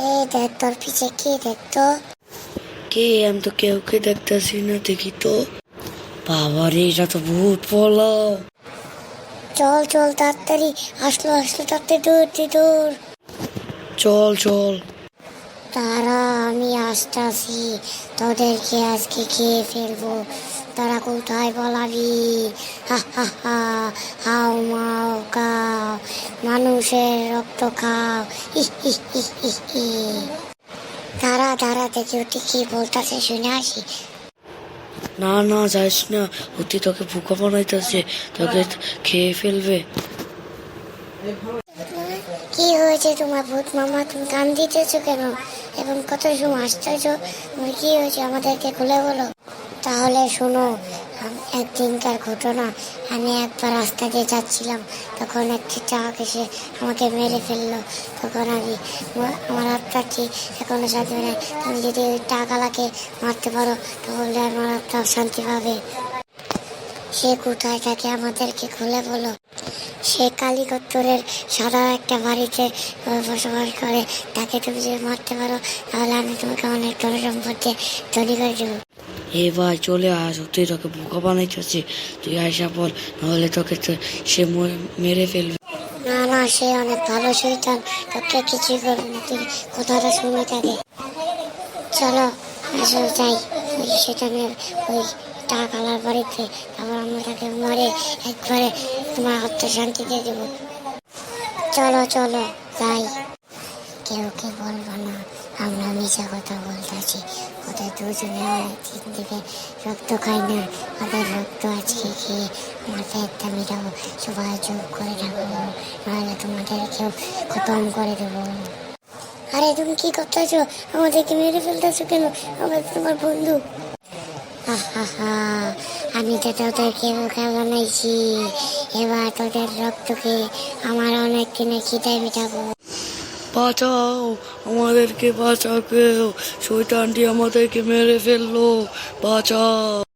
এই দেখ তোর পিছে কি দেখতো? কে? আমি তো কেউকে দেখতেছি না, দেখি তো। বাবারে, এটা তো ভূত বলা। চল চল তাড়াতাড়ি, আসলো আসলো, তাড়াতাড়ি দৌড় দৌড়। চল চল। তারা আমি আসতাছি, তোদেরকে আজকে খেয়ে ফেলবো। তারা কোথায় পালাবি? হা হা হা, হাও মাও কাও, মানুষের রক্ত খাও। হি হি হি হি হি। তারা তারা দেখি ওটি কি বলতাছে, শুনে আসি। না না, যাইস না, অতি তোকে বোকা বানাইতেছে, তোকে খেয়ে ফেলবে। কি হয়েছে তোমার ভূত মামা? তুমি কান দিতেছো কেন? এবং কত সময় আসতেছো? তোমার কি হয়েছে আমাদেরকে খুলে বলো। তাহলে শোনো, একদিনকার ঘটনা। আমি একবার রাস্তা দিয়ে যাচ্ছিলাম, তখন একটি ট্রাক এসে আমাকে মেরে ফেললো। তখন আমার আত্মাটি এখনো শান্তি হয় নাই। তুমি যদি ওই টাকালাকে মারতে পারো, তাহলে আমার আত্মা শান্তি পাবে। সে কোথায় থাকে আমাদেরকে খুলে বলো। সে কালীগত্তরের সাদা একটা বাড়িতে বসবাস করে। তাকে তুমি যদি মারতে পারো, তাহলে আমি তোমাকে অনেক ধন সম্পত্তি ধনী করে দেবো। এ ভাই, চলে আস, অতি তোকে বোকা বানাইতেছে, তুই আয়সা বল, নাহলে তোকে তো সে মেরে ফেলবে। না না, সে অনেক ভালো শয়তান, তোকে কিছুই করবে না, তুই কথাটা শুনে থাকে। চলো আসো যাই ওই শয়তানের ওই টাকালার বাড়িতে। তারপর আমরা তাকে মারে একবারে তোমার আত্মা শান্তি দিয়ে দেবো। চলো চলো যাই। কেউ কে বলবো না আমরা মিশা কথা বলতেছি। ওদের দুজনে অনেক দিন থেকে রক্ত খাই না, ওদের রক্ত আজকে খেয়ে আমার পেটটা মিটাবো। সবাই চুপ করে থাকবো, নাহলে তোমাদেরকেও খতম করে দেবো। আরে তুমি কি করতেছো? আমাদেরকে মেরে ফেলতেছো কেন? আমরা তোমার বন্ধু। আহা, আমি তো তোদেরকে বোকা বানাইছি, এবার তোদের রক্তকে আমার অনেক দিনে খিদায় মিটাবো। বাঁচাও, আমাদেরকে বাঁচাও, কেউ শয়তানটি আমাদেরকে মেরে ফেললো, বাঁচাও।